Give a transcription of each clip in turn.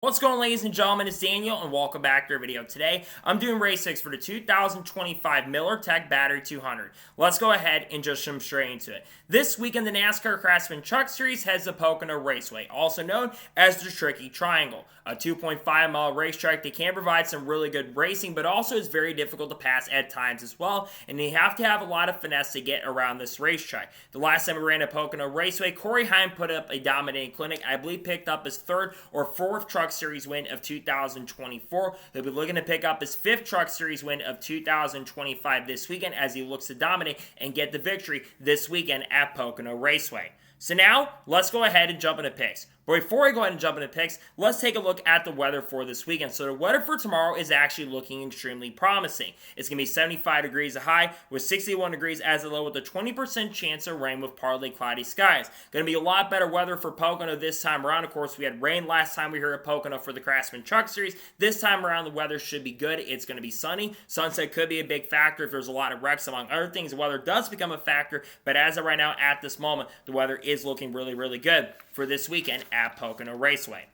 What's going on, ladies and gentlemen? It's Daniel, and welcome back to our video. Today, I'm doing race 6 for the 2025 MillerTech Battery 200. Let's go ahead and just jump straight into it. This weekend, the NASCAR Craftsman Truck Series heads to Pocono Raceway, also known as the Tricky Triangle. A 2.5-mile racetrack that can provide some really good racing, but also is very difficult to pass at times as well, and you have to have a lot of finesse to get around this racetrack. The last time we ran at Pocono Raceway, Corey Heim put up a dominating clinic. I believe picked up his third or fourth Truck Series win of 2024. He'll be looking to pick up his fifth Truck Series win of 2025 this weekend as he looks to dominate and get the victory this weekend at Pocono Raceway. So now, let's go ahead and jump into picks. But before I go ahead and jump into picks, let's take a look at the weather for this weekend. So the weather for tomorrow is actually looking extremely promising. It's going to be 75 degrees a high with 61 degrees as a low with a 20% chance of rain with partly cloudy skies. Going to be a lot better weather for Pocono this time around. Of course, we had rain last time we were here at Pocono for the Craftsman Truck Series. This time around, the weather should be good. It's going to be sunny. Sunset could be a big factor if there's a lot of wrecks, among other things. The weather does become a factor, but as of right now, at this moment, the weather is looking really, really good for this weekend at Pocono Raceway.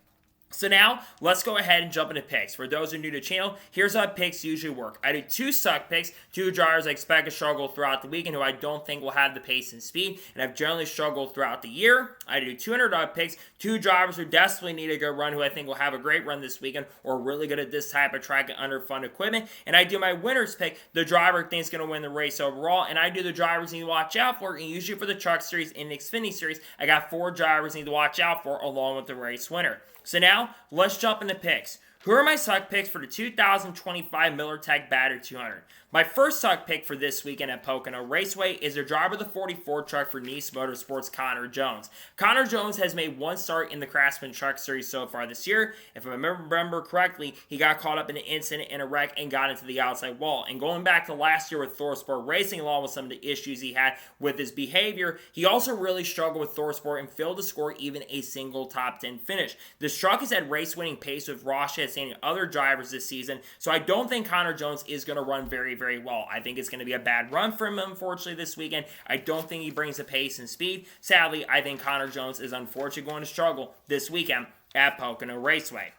So now, let's go ahead and jump into picks. For those who are new to the channel, here's how picks usually work. I do two suck picks, two drivers I expect to struggle throughout the weekend who I don't think will have the pace and speed, and have generally struggled throughout the year. I do two underdog picks, two drivers who desperately need a good run who I think will have a great run this weekend or are really good at this type of track and under fun equipment. And I do my winners pick, the driver I think is going to win the race overall, and I do the drivers you need to watch out for, and usually for the Truck Series and the Xfinity Series, I got four drivers you need to watch out for along with the race winner. So now, let's jump into picks. Who are my suck picks for the 2025 MillerTech Battery 200? My first suck pick for this weekend at Pocono Raceway is the driver of the 44 truck for Nice Motorsports, Connor Jones. Connor Jones has made one start in the Craftsman Truck Series so far this year. If I remember correctly, he got caught up in an incident in a wreck and got into the outside wall. And going back to last year with ThorSport Racing, along with some of the issues he had with his behavior, he also really struggled with ThorSport and failed to score even a single top 10 finish. This truck has had race-winning pace with Ross and other drivers this season, so I don't think Connor Jones is going to run very, very well. I think it's going to be a bad run for him, unfortunately, this weekend. I don't think he brings the pace and speed. Sadly, I think Connor Jones is unfortunately going to struggle this weekend at Pocono Raceway.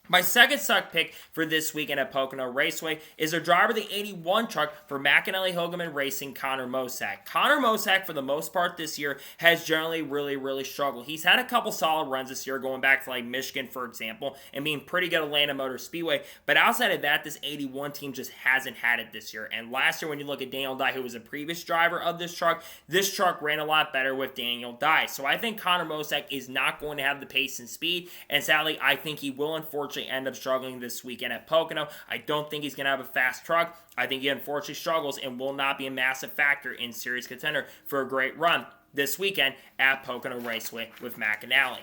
My second suck pick for this weekend at Pocono Raceway is a driver of the 81 truck for McAnally Hogeman Racing, Connor Mosak. Connor Mosak, for the most part this year, has generally really struggled. He's had a couple solid runs this year, going back to like Michigan, for example, and being pretty good at Atlanta Motor Speedway. But outside of that, this 81 team just hasn't had it this year. And last year, when you look at Daniel Dye, who was a previous driver of this truck ran a lot better with Daniel Dye. So I think Connor Mosak is not going to have the pace and speed, and sadly, I think he will unfortunately end up struggling this weekend at Pocono. I don't think he's going to have a fast truck. I think he unfortunately struggles and will not be a massive factor in serious contender for a great run this weekend at Pocono Raceway with McAnally.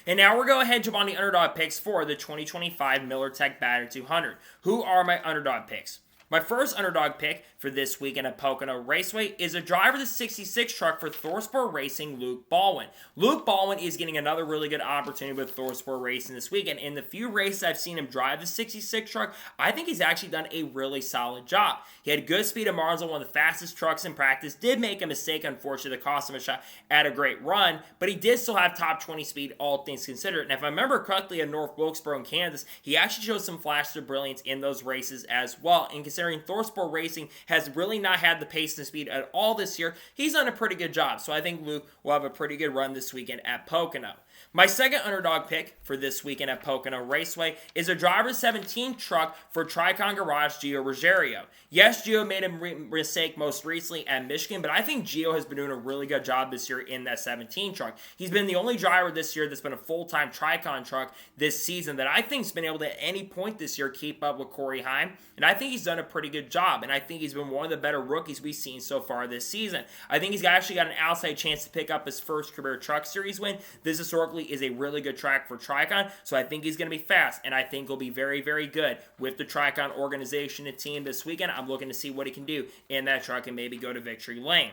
And now we're going to go ahead and jump on the underdog picks for the 2025 MillerTech Battery 200. Who are my underdog picks? My first underdog pick for this weekend at Pocono Raceway is a driver of the 66 truck for ThorSport Racing, Luke Baldwin. Luke Baldwin is getting another really good opportunity with ThorSport Racing this weekend. In the few races I've seen him drive the 66 truck, I think he's actually done a really solid job. He had good speed at Martinsville, one of the fastest trucks in practice. Did make a mistake, unfortunately, that cost him a shot at a great run, but he did still have top 20 speed, all things considered. And if I remember correctly, in North Wilkesboro in Kansas, he actually showed some flashes of brilliance in those races as well. And considering ThorSport Racing has really not had the pace and speed at all this year, he's done a pretty good job. So I think Luke will have a pretty good run this weekend at Pocono. My second underdog pick for this weekend at Pocono Raceway is a driver 17 truck for Tricon Garage, Gio Ruggiero. Yes, Gio made a mistake most recently at Michigan, but I think Gio has been doing a really good job this year in that 17 truck. He's been the only driver this year that's been a full-time Tricon truck this season that I think has been able to, at any point this year, keep up with Corey Heim, and I think he's done a pretty good job, and I think he's been one of the better rookies we've seen so far this season. I think he's actually got an outside chance to pick up his first career Truck Series win. This historically is a really good track for Tricon, so I think he's going to be fast, and I think he'll be very, very good with the Tricon organization and team this weekend. I'm looking to see what he can do in that truck and maybe go to victory lane.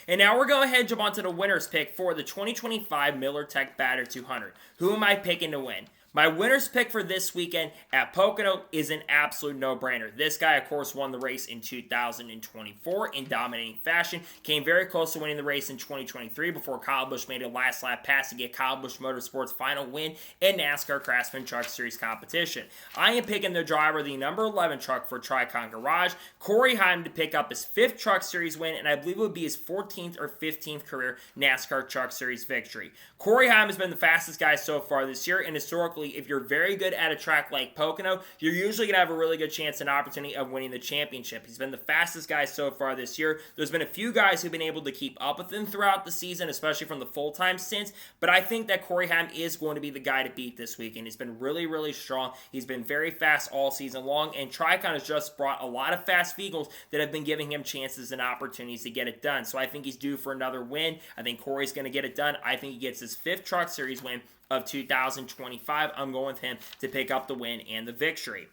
And now we're going to go ahead and jump onto the winner's pick for the 2025 MillerTech Battery 200. Who am I picking to win? My winner's pick for this weekend at Pocono is an absolute no-brainer. This guy, of course, won the race in 2024 in dominating fashion. Came very close to winning the race in 2023 before Kyle Busch made a last-lap pass to get Kyle Busch Motorsports' final win in NASCAR Craftsman Truck Series competition. I am picking the driver of the number 11 truck for Tricon Garage, Corey Heim, to pick up his 5th Truck Series win, and I believe it would be his 14th or 15th career NASCAR Truck Series victory. Corey Heim has been the fastest guy so far this year, and historically, if you're very good at a track like Pocono, you're usually going to have a really good chance and opportunity of winning the championship. He's been the fastest guy so far this year. There's been a few guys who've been able to keep up with him throughout the season, especially from the full-time stints, but I think that Corey Heim is going to be the guy to beat this weekend. He's been really, really strong. He's been very fast all season long, and Tricon has just brought a lot of fast vehicles that have been giving him chances and opportunities to get it done. So I think he's due for another win. I think Corey's going to get it done. I think he gets his 5th Truck Series win of 2025. I'm going with him to pick up the win and the victory.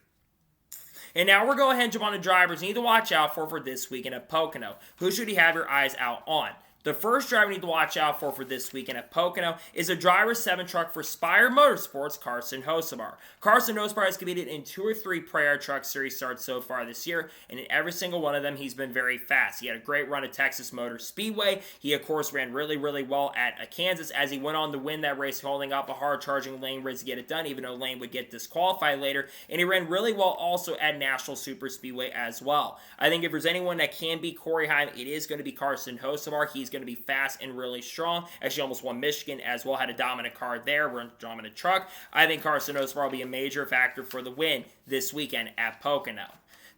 And now we're going ahead and jump on the drivers you need to watch out for this weekend at Pocono. Who should you have your eyes out on? The first driver you need to watch out for this weekend at Pocono is a driver 7 truck for Spire Motorsports, Carson Hocevar. Carson Hocevar has competed in 2 or 3 Prayer Truck Series starts so far this year, and in every single one of them, he's been very fast. He had a great run at Texas Motor Speedway. He, of course, ran really, really well at Kansas as he went on to win that race, holding up a hard-charging Lane Ridge to get it done, even though Lane would get disqualified later, and he ran really well also at National Super Speedway as well. I think if there's anyone that can beat Corey Heim, it is going to be Carson Hocevar. He's going to be fast and really strong. Actually almost won Michigan as well, had a dominant car there, run a dominant truck. I think Carson Hocevar will be a major factor for the win this weekend at Pocono.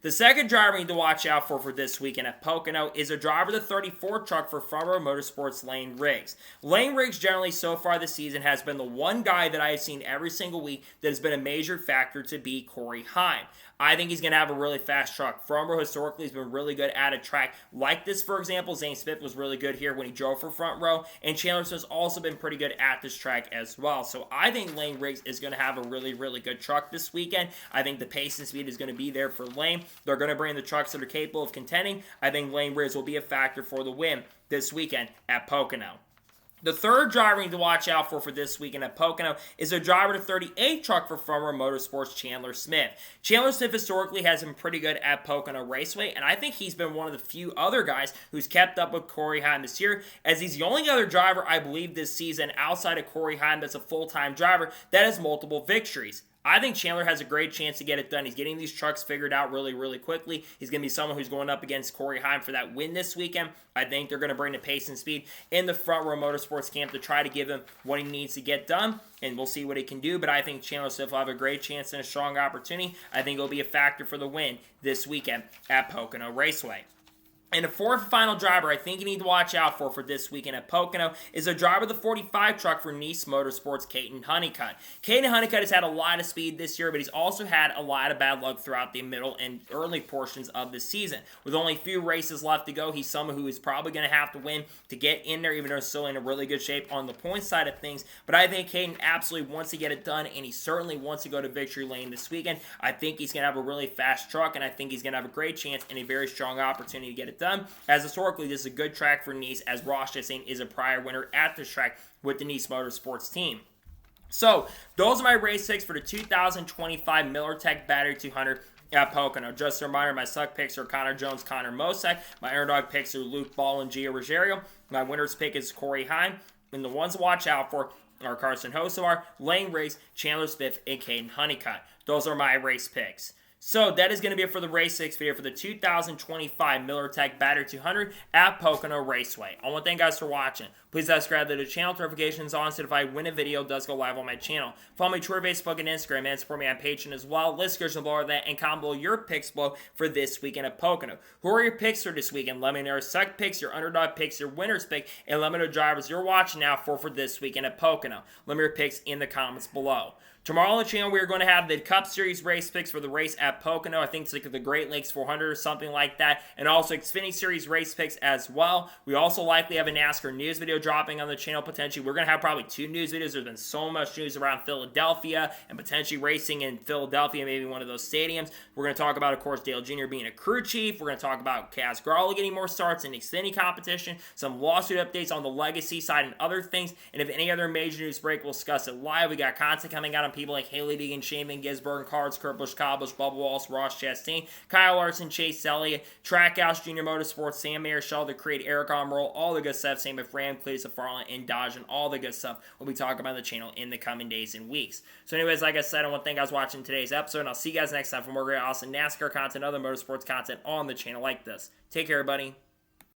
The second driver you need to watch out for this weekend at Pocono is a driver of the 34 truck for Front Row Motorsports, Lane Riggs. Lane Riggs generally so far this season has been the one guy that I have seen every single week that has been a major factor to beat Corey Heim. I think he's going to have a really fast truck. Front Row historically has been really good at a track like this, for example. Zane Smith was really good here when he drove for Front Row, and Chandler Smith has also been pretty good at this track as well. So I think Lane Riggs is going to have a really, really good truck this weekend. I think the pace and speed is going to be there for Lane. They're going to bring the trucks that are capable of contending. I think Lane Riggs will be a factor for the win this weekend at Pocono. The third driver you need to watch out for this weekend at Pocono is a driver to 38 truck for Front Row Motorsports, Chandler Smith. Chandler Smith historically has been pretty good at Pocono Raceway, and I think he's been one of the few other guys who's kept up with Corey Heim this year, as he's the only other driver, I believe, this season outside of Corey Heim that's a full-time driver that has multiple victories. I think Chandler has a great chance to get it done. He's getting these trucks figured out really, really quickly. He's going to be someone who's going up against Corey Heim for that win this weekend. I think they're going to bring the pace and speed in the Front Row Motorsports camp to try to give him what he needs to get done, and we'll see what he can do. But I think Chandler Smith will have a great chance and a strong opportunity. I think it'll be a factor for the win this weekend at Pocono Raceway. And the fourth and final driver I think you need to watch out for this weekend at Pocono is a driver of the 45 truck for Nice Motorsports, Kaiton Honeyut. Kaiton Honeyut has had a lot of speed this year, but he's also had a lot of bad luck throughout the middle and early portions of the season. With only a few races left to go, he's someone who is probably going to have to win to get in there, even though he's still in a really good shape on the point side of things. But I think Kaiton absolutely wants to get it done, and he certainly wants to go to victory lane this weekend. I think he's going to have a really fast truck, and I think he's going to have a great chance and a very strong opportunity to get it done, as historically this is a good track for Nice, as Ross Chastain is a prior winner at this track with the Nice Motorsports team. So, those are my race picks for the 2025 MillerTech Battery 200 at Pocono. Just a reminder, my suck picks are Connor Jones, Connor Mosak. My underdog picks are Luke Ball and Gio Ruggiero. My winner's pick is Corey Heim. And the ones to watch out for are Carson Hocevar, Lane Riggs, Chandler Smith, and Kaiton Honeyut. Those are my race picks. So that is going to be it for the Race 6 video for the 2025 MillerTech Battery 200 at Pocono Raceway. I want to thank you guys for watching. Please subscribe to the channel, notifications on, so if I win a video, it does go live on my channel. Follow me on Twitter, Facebook, and Instagram, and support me on Patreon as well. List description below that, and comment below your picks below for this weekend at Pocono. Who are your picks for this weekend? Let me know your suck picks, your underdog picks, your winner's pick, and let me know drivers you're watching now for this weekend at Pocono. Let me know your picks in the comments below. Tomorrow on the channel, we're going to have the Cup Series race picks for the race at Pocono. I think it's like the Great Lakes 400 or something like that. And also Xfinity Series race picks as well. We also likely have a NASCAR news video dropping on the channel potentially. We're going to have probably 2 news videos. There's been so much news around Philadelphia and potentially racing in Philadelphia, maybe one of those stadiums. We're going to talk about, of course, Dale Jr. being a crew chief. We're going to talk about Kaz Grala getting more starts in Xfinity competition, some lawsuit updates on the legacy side and other things. And if any other major news break, we'll discuss it live. We got content coming out on people like Haley Deegan, Shane Van Gisbergen, Cards, Kurt Busch, Kyle Busch, Bubba Wallace, Ross Chastain, Kyle Larson, Chase Elliott, Trackhouse, Junior Motorsports, Sam Marichal, the Create, Eric Almirola, all the good stuff. Same with Ram, Cletus, Farland, and Dodge, and all the good stuff we'll be talking about on the channel in the coming days and weeks. So anyways, like I said, I want to thank you guys for watching today's episode, and I'll see you guys next time for more great, awesome NASCAR content, other motorsports content on the channel like this. Take care, everybody.